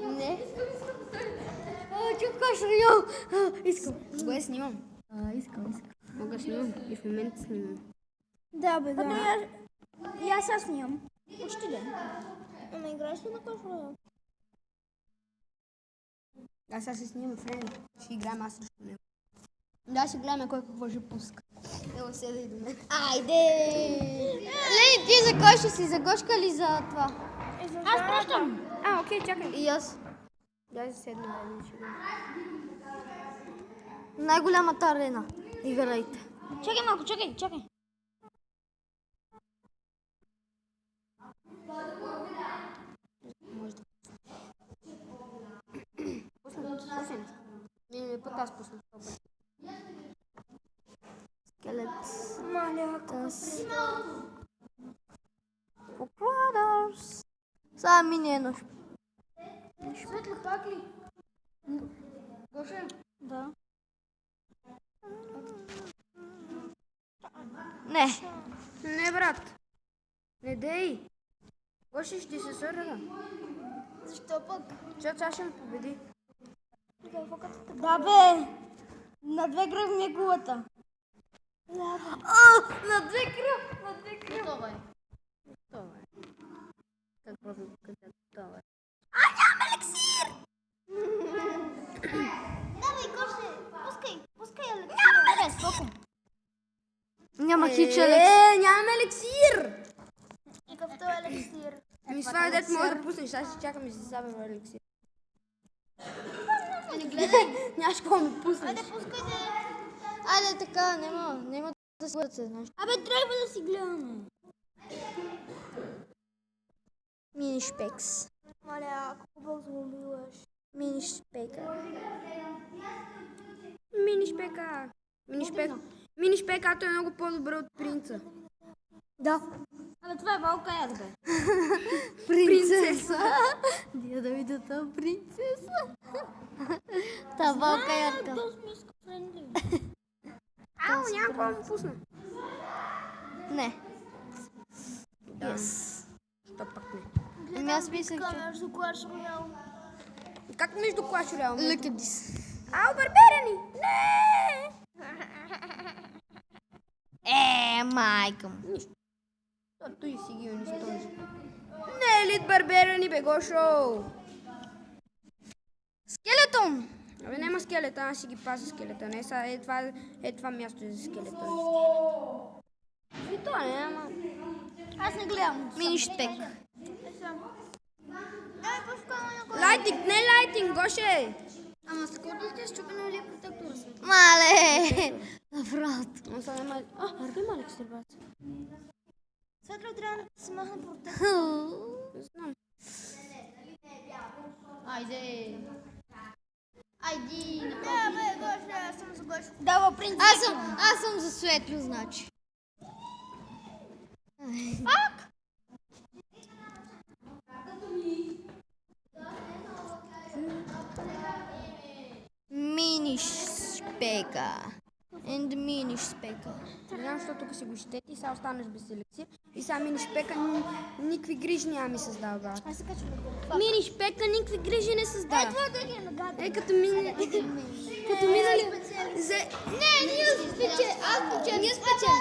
Не. Чух кошерил. Искам. Го я снимам. Искам. Мога да снимам. И в момента снимам. Да, бе, да. И аз сега снимам. Почти ден. Ама играеш ли на кошерил? Аз сега се снимам френд. Ще играем аз срещу него. Да, ще гледаме кой какво ще пуска. Ево седа и до мен. Айде! Лени, ти за кой ще си? За Гошка или за това? Аз пращам. Окей, чакай. И аз. Дай се седна една ще играем. Най-голямата арена. Играйте. Чакай малко, чакай. Може да. Пусна. Миналия път аз пуснах това път. Скелет. Малякас. Покладърс. Сега мини едно. Светло пак ли? Гоше? Да. Не, брат. Не дей. Гоше ще се сърда. Защо пък? Защото сега ще ме победи. Да, бе! На 2 кръв ми е кулата. На 2 кръв! Готова е. Как просто готова е. Нямам елексир! Давай, Гоше, пускай елексир. Нямам елексир. Няма хич елексир. Нямам елексир! И какъв това елексир? Ами с това дет може да пуснеш. Аз ще чакам и си забавя елексир. Не гледай. Нямаш какво ми пуснеш. Айде, пускай да... Айде така, няма да се се, знаеш. Абе, трябва да си гледаме. Мини шпекс. Маля, колко бързо убиваш. Мини шпека. Мини шпекато е много по-добре от принца. Да. Абе, това е валка яд, бе. Принцеса. Дия да видя тази принцеса. Та валка ядка. Дост ми иска френдли. Ау, няма какво да му пусна. Не. Yes. Що пък не? Ами аз мислех, че... Между Clash Royale. Как между Clash Royale? Look at this. Ау, барберани! Не! Майка му. Нищо. Той си ги унищожи. Не, елит барберани, бе, Гошо! Скелетон! Абе, няма скелета, аз си ги пазя скелета. Не, са, това място е за скелета. И то няма. Аз не гледам. Мини шпек. Дай, пускай на Лайтинг, не лайтинг, Гоше! Ама с кодите е щупено ли протектора си? Мале! Направо. Он са няма... има елексир, брат. Светло трябва да си махна протектора. Не знам. Айде. Да, бе, Гоше, аз съм за Гоше. Дава принцип. Аз съм за светло, значи. Пак? Мини шпека. And мини шпека. Не знам, защото тук си го щети и сега останеш без елексир. И сега мини шпека никакви грижи няма ми създава, брат. Аз се качвам на Мини шпека никакви грижи не създава. това да ги нагадам. Като минали... Не, ние спечели. Ние спечели.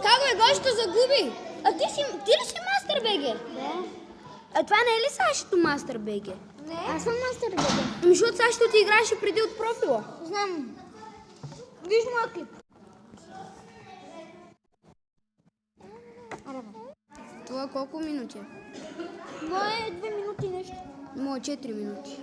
Как бе, Гошто загуби? А ти ли си Мастер БГ? Да. А това не е ли Сашето Мастер БГ? Не. Аз съм Мастер БГ. Ами защото Сашето ти играеше преди от профила. Знам. Виж моя клип. Това колко минути? Мое 2 минути нещо. Моя 4 минути.